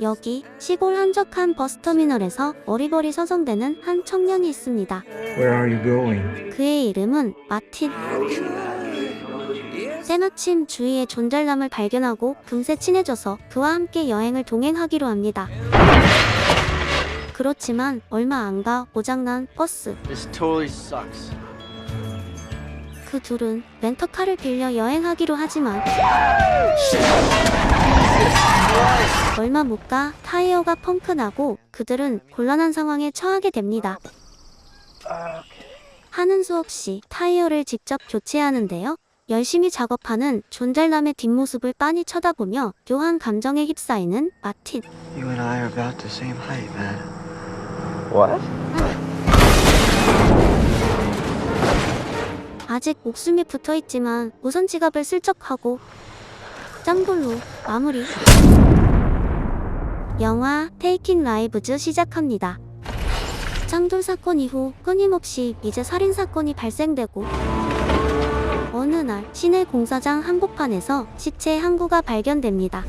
여기 시골 한적한 버스터미널에서 어리버리 서성대는 한 청년이 있습니다. Where are you going? 그의 이름은 마틴. 때마침 주위에 존잘남을 발견하고 금세 친해져서 그와 함께 여행을 동행하기로 합니다. 그렇지만 얼마 안 가 고장난 버스. This totally sucks. 그 둘은 렌터카를 빌려 여행하기로 하지만 얼마 못 가 타이어가 펑크나고 그들은 곤란한 상황에 처하게 됩니다. 하는 수 없이 타이어를 직접 교체하는데요. 열심히 작업하는 존잘남의 뒷모습을 빤히 쳐다보며 묘한 감정에 휩싸이는 마틴. You and I are about the same height, man. What? 아직 목숨이 붙어있지만 우선 지갑을 슬쩍 하고 짱돌로 마무리. 영화 테이킹 라이브즈 시작합니다. 짱돌 사건 이후 끊임없이 미제 살인 사건이 발생되고 어느 날 시내 공사장 한복판에서 시체 한 구가 발견됩니다.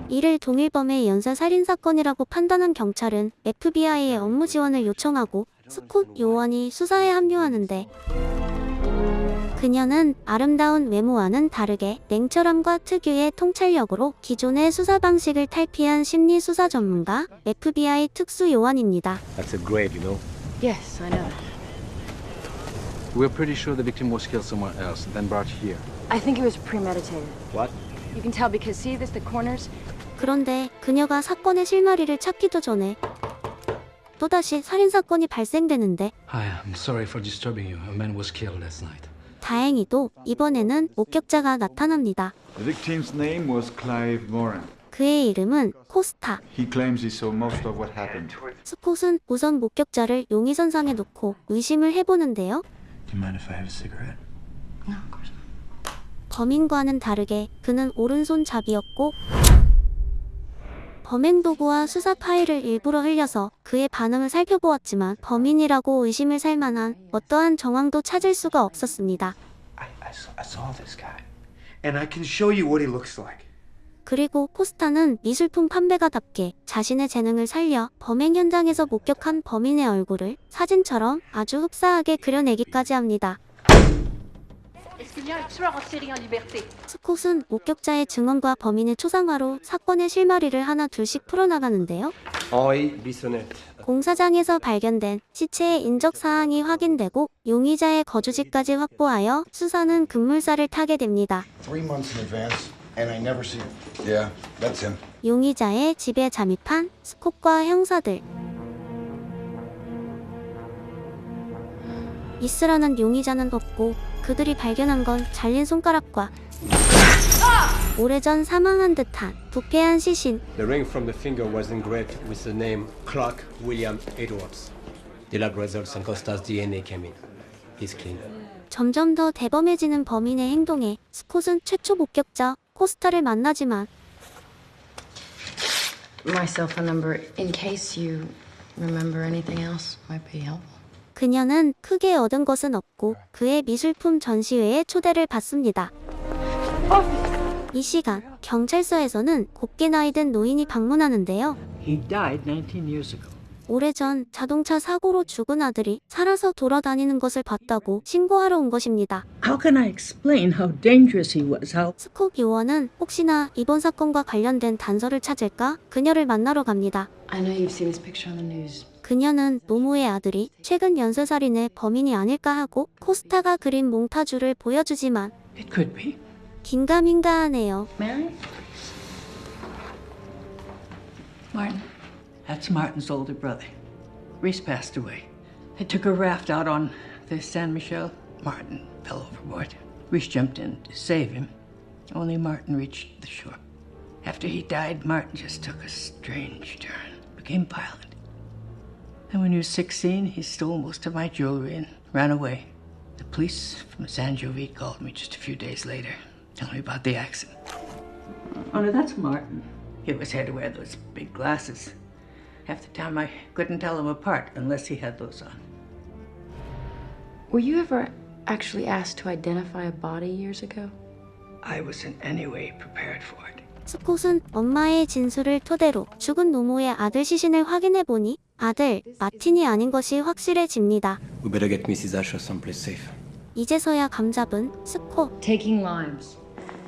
이를 동일범의 연쇄 살인 사건이라고 판단한 경찰은 FBI의 업무 지원을 요청하고 스콧 요원이 수사에 합류하는데 그녀는 아름다운 외모와는 다르게 냉철함과 특유의 통찰력으로 기존의 수사 방식을 탈피한 심리 수사 전문가 FBI 특수 요원입니다. That's a grave, you know. Yes, I know. We're pretty sure the victim was killed somewhere else, then brought here. I think it was premeditated. What? You can tell because see this, the corners? 그런데 그녀가 사건의 실마리를 찾기도 전에 또다시 살인사건이 발생되는데 Hi, I'm sorry for disturbing you. A man was killed last night. 다행히도 이번에는 목격자가 나타납니다. The victim's name was Clive Moran. 그의 이름은 코스타. He claims he saw most of what happened. 스콧은 우선 목격자를 용의선상에 놓고 의심을 해보는데요. Do you mind if I have a cigarette? No, of course not. 범인과는 다르게 그는 오른손잡이였고 범행 도구와 수사 파일을 일부러 흘려서 그의 반응을 살펴보았지만 범인이라고 의심을 살 만한 어떠한 정황도 찾을 수가 없었습니다. I saw this guy. And I can show you what he looks like. 그리고 코스타는 미술품 판매가답게 자신의 재능을 살려 범행 현장에서 목격한 범인의 얼굴을 사진처럼 아주 흡사하게 그려내기까지 합니다. 스콧은 목격자의 증언과 범인의 초상화로 사건의 실마리를 하나 둘씩 풀어나가는데요. 공사장에서 발견된 시체의 인적 사항이 확인되고 용의자의 거주지까지 확보하여 수사는 급물살을 타게 됩니다. 3 months in advance, and I never see him. Yeah, that's him. 용의자의 집에 잠입한 스콧과 형사들. 있으라는 용의자는 없고 그들이 발견한 건 잘린 손가락과 오래전 사망한 듯한 부패한 시신. The ring from the finger was engraved with the name Clark William Edwards. The lab results and Costa's DNA came in. He's clean. 점점 더 대범해지는 범인의 행동에 스콧은 최초 목격자 코스타를 만나지만 My cell phone number, in case you remember anything else, might be helpful. 그녀는 크게 얻은 것은 없고 그의 미술품 전시회에 초대를 받습니다. 이 시간 경찰서에서는 곱게 나이든 노인이 방문하는데요. He died 19 years ago. 오래전 자동차 사고로 죽은 아들이 살아서 돌아다니는 것을 봤다고 신고하러 온 것입니다. How can I explain how dangerous he was? 스콧 요원은 혹시나 이번 사건과 관련된 단서를 찾을까 그녀를 만나러 갑니다. I know you've seen this picture on the news. 그녀는 노모의 아들이 최근 연쇄살인의 범인이 아닐까 하고 코스타가 그린 몽타주를 보여주지만 It could be. 긴가민가하네요. Mary? Martin. That's Martin's older brother. Reese passed away. They took a raft out on the San Michel. Martin fell overboard. Reese jumped in to save him. Only Martin reached the shore. After he died, Martin just took a strange turn. Became violent. And when he was 16, he stole most of my jewelry and ran away. The police from San Jovite called me just a few days later, telling me about the accident. Oh, no, that's Martin. He always had to wear those big glasses. Half the time I couldn't tell him apart unless he had those on. Were you ever actually asked to identify a body years ago? I wasn't any way prepared for it. 스콧은 엄마의 진술을 토대로 죽은 노모의 아들 시신을 확인해보니 아들 마틴이 아닌 것이 확실해집니다. We better get Mrs. Asher someplace safe. 이제서야 감잡은 스콧. Taking limes.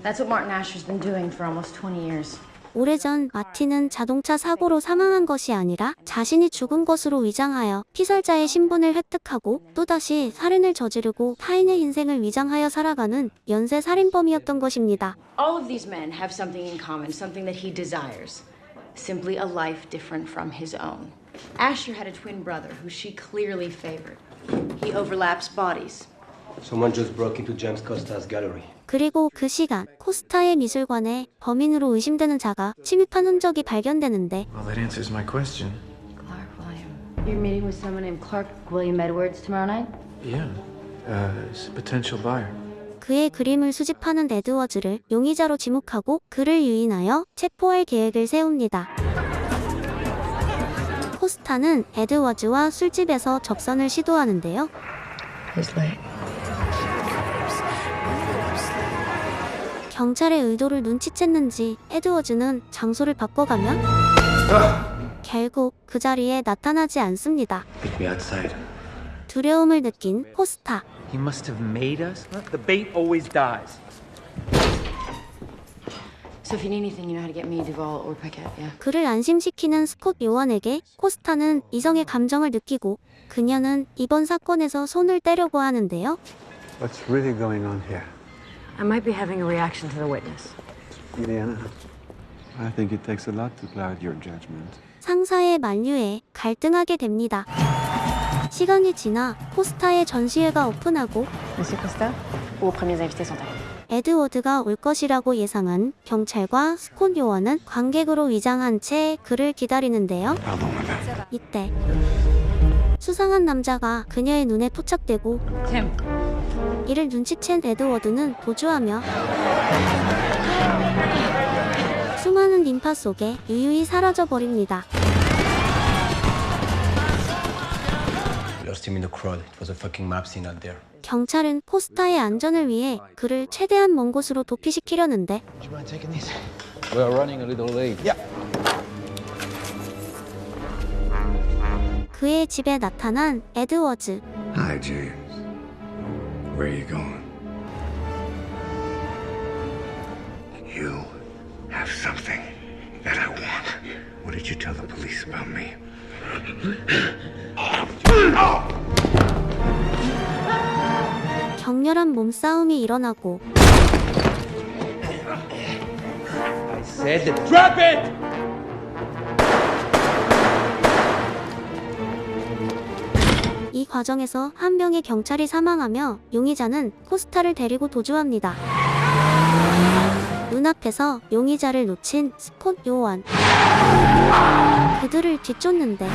That's what Martin Asher's been doing for almost 20 years. 오래전 마틴은 자동차 사고로 사망한 것이 아니라 자신이 죽은 것으로 위장하여 피살자의 신분을 획득하고 또다시 살인을 저지르고 타인의 인생을 위장하여 살아가는 연쇄 살인범이었던 것입니다. All of these men have something in common, something that he desires. Simply a life different from his own. Asher had a twin brother who she clearly favored. He overlaps bodies. Someone just broke into James Costa's gallery. 그리고 그 시간 코스타의 미술관에 범인으로 의심되는 자가 침입한 흔적이 발견되는데 Well, that answers my question. Clark William. You're meeting with someone named Clark William Edwards tomorrow night? Yeah. It's a potential buyer. 그의 그림을 수집하는 에드워즈를 용의자로 지목하고 그를 유인하여 체포할 계획을 세웁니다. 코스타는 에드워즈와 술집에서 접선을 시도하는데요. He's late. 경찰의 의도를 눈치챘는지 에드워즈는 장소를 바꿔가며 결국 그 자리에 나타나지 않습니다. Meet me outside. 두려움을 느낀 코스타. He must have made us. The bait always dies. So if you need anything, you know how to get me, Duval, or Paquette, yeah? 그를 안심시키는 스콧 요원에게 코스타는 이성의 감정을 느끼고 그녀는 이번 사건에서 손을 떼려고 하는데요. What's really going on here? I might be having a reaction to the witness. Indiana? I think it takes a lot to cloud your judgment. 상사의 만류에 갈등하게 됩니다. 시간이 지나 코스타의 전시회가 오픈하고 Monsieur Costa, vos premiers invités sont arrivés. 에드워드가 올 것이라고 예상한 경찰과 스콧 요원은 관객으로 위장한 채 그를 기다리는데요. 이때 수상한 남자가 그녀의 눈에 포착되고 Tim. 이를 눈치챈 에드워드는 도주하며 수많은 인파 속에 유유히 사라져버립니다. Lost him in the crowd. It was a fucking map scene out there. 경찰은 코스타의 안전을 위해 그를 최대한 먼 곳으로 도피시키려는데 We are running a little late. 그의 집에 나타난 에드워즈. Hi, James. Where are you going? You have something that I want. What did you tell the police about me? 격렬한 몸싸움이 일어나고 I said to drop it! 이 과정에서 한 명의 경찰이 사망하며 용의자는 코스타를 데리고 도주합니다. 눈앞에서 용의자를 놓친 스콧 요원. 그들을 뒤쫓는데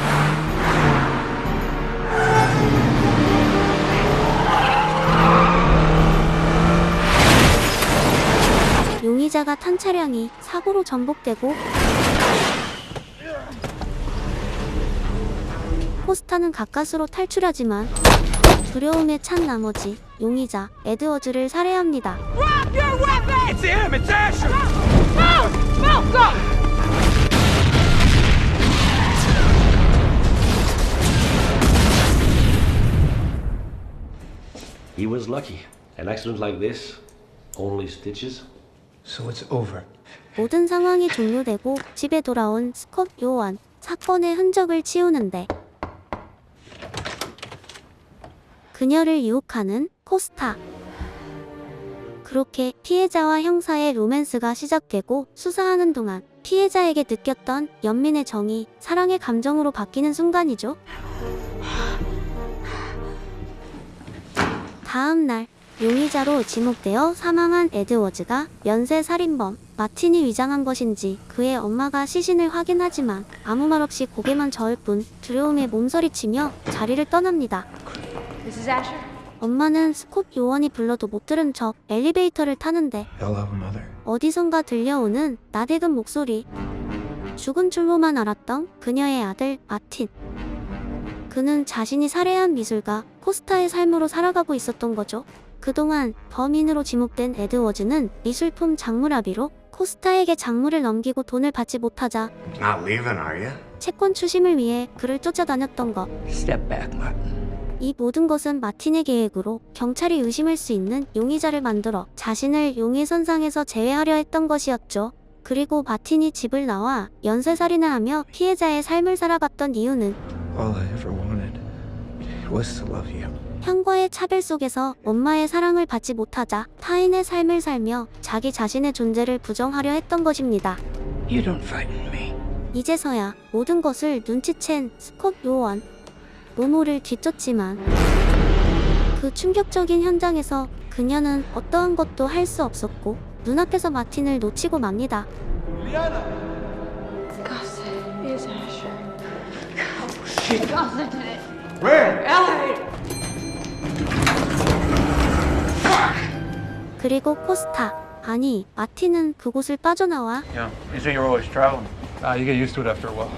용의자가 탄 차량이 사고로 전복되고 코스타는 가까스로 탈출하지만 두려움에 찬 나머지 용의자 에드워즈를 살해합니다. It's him! It's Asher! He was lucky. An accident like this, only stitches. So it's over. 모든 상황이 종료되고 집에 돌아온 스콧 요원. 사건의 흔적을 치우는데 그녀를 유혹하는 코스타. 그렇게 피해자와 형사의 로맨스가 시작되고 수사하는 동안 피해자에게 느꼈던 연민의 정이 사랑의 감정으로 바뀌는 순간이죠. 다음 날 용의자로 지목되어 사망한 에드워즈가 연쇄 살인범 마틴이 위장한 것인지 그의 엄마가 시신을 확인하지만 아무 말 없이 고개만 저을 뿐 두려움에 몸서리치며 자리를 떠납니다. Mrs. Asher? 엄마는 스콧 요원이 불러도 못 들은 척 엘리베이터를 타는데 Hello, mother. 어디선가 들려오는 나대근 목소리. 죽은 줄로만 알았던 그녀의 아들 마틴. 그는 자신이 살해한 미술가 코스타의 삶으로 살아가고 있었던 거죠. 그동안 범인으로 지목된 에드워즈는 미술품 장물아비로 코스타에게 작물을 넘기고 돈을 받지 못하자 Not leaving, are you? 채권 추심을 위해 그를 쫓아다녔던 것. Step back, Martin. 이 모든 것은 마틴의 계획으로 경찰이 의심할 수 있는 용의자를 만들어 자신을 용의선상에서 제외하려 했던 것이었죠. 그리고 마틴이 집을 나와 연쇄살인을 하며 피해자의 삶을 살아갔던 이유는 All I ever wanted was to love you. 형과의 차별 속에서 엄마의 사랑을 받지 못하자 타인의 삶을 살며 자기 자신의 존재를 부정하려 했던 것입니다. You don't frighten me. 이제서야 모든 것을 눈치챈 스콧 요원. 모모를 뒤쫓지만 그 충격적인 현장에서 그녀는 어떠한 것도 할 수 없었고 눈앞에서 마틴을 놓치고 맙니다. Gossett is Asher. Gossett did it. Where? 그리고 코스타, 아니 마틴은 그곳을 빠져나와 Yeah, you say you're always traveling. You get used to it after a while.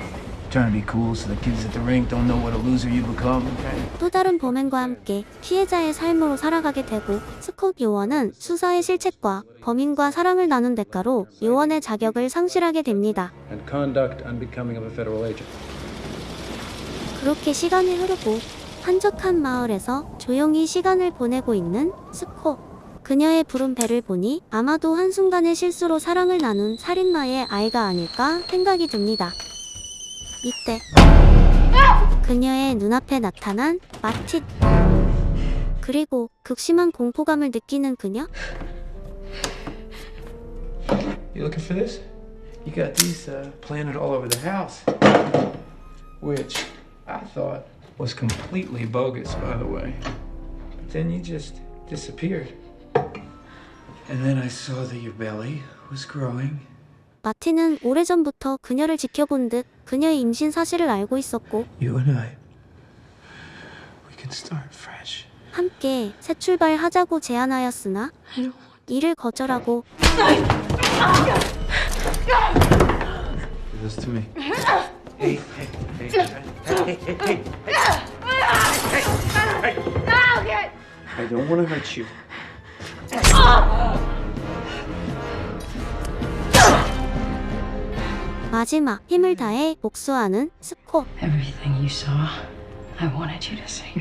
Trying to be cool so the kids at the rink don't know what a loser you become. Okay? 또 다른 범행과 함께 피해자의 삶으로 살아가게 되고 스콧 요원은 수사의 실책과 범인과 사랑을 나눈 대가로 요원의 자격을 상실하게 됩니다. And conduct unbecoming of a federal agent. 그렇게 시간이 흐르고 한적한 마을에서 조용히 시간을 보내고 있는 스콧. 그녀의 부른 배를 보니 아마도 한순간의 실수로 사랑을 나눈 살인마의 아이가 아닐까 생각이 듭니다. 이때 그녀의 눈앞에 나타난 마틴. 그리고 극심한 공포감을 느끼는 그녀. You looking for this? You got these planted all over the house. Which I thought was completely bogus, by the way. But then you just disappeared. And then I saw that your belly was growing. 마틴은 오래전부터 그녀를 지켜본 듯 그녀의 임신 사실을 알고 있었고 You and I, we can start fresh. 함께 새 출발하자고 제안하였으나 이를 거절하고 Do this to me. Hey, hey, hey, hey, hey, hey, hey, hey. I don't want to hurt you. 마지막 힘을 다해 복수하는 스콧. Everything you saw, I wanted you to see.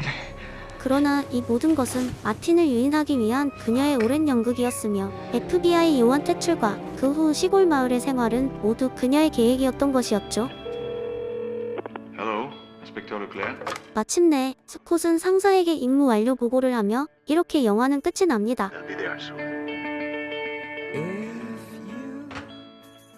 그러나 이 모든 것은 마틴을 유인하기 위한 그녀의 오랜 연극이었으며 FBI 요원 퇴출과 그 후 시골 마을의 생활은 모두 그녀의 계획이었던 것이었죠. Hello, Inspector Leclerc. 마침내 스콧은 상사에게 임무 완료 보고를 하며 이렇게 영화는 끝이 납니다. I'll be there soon.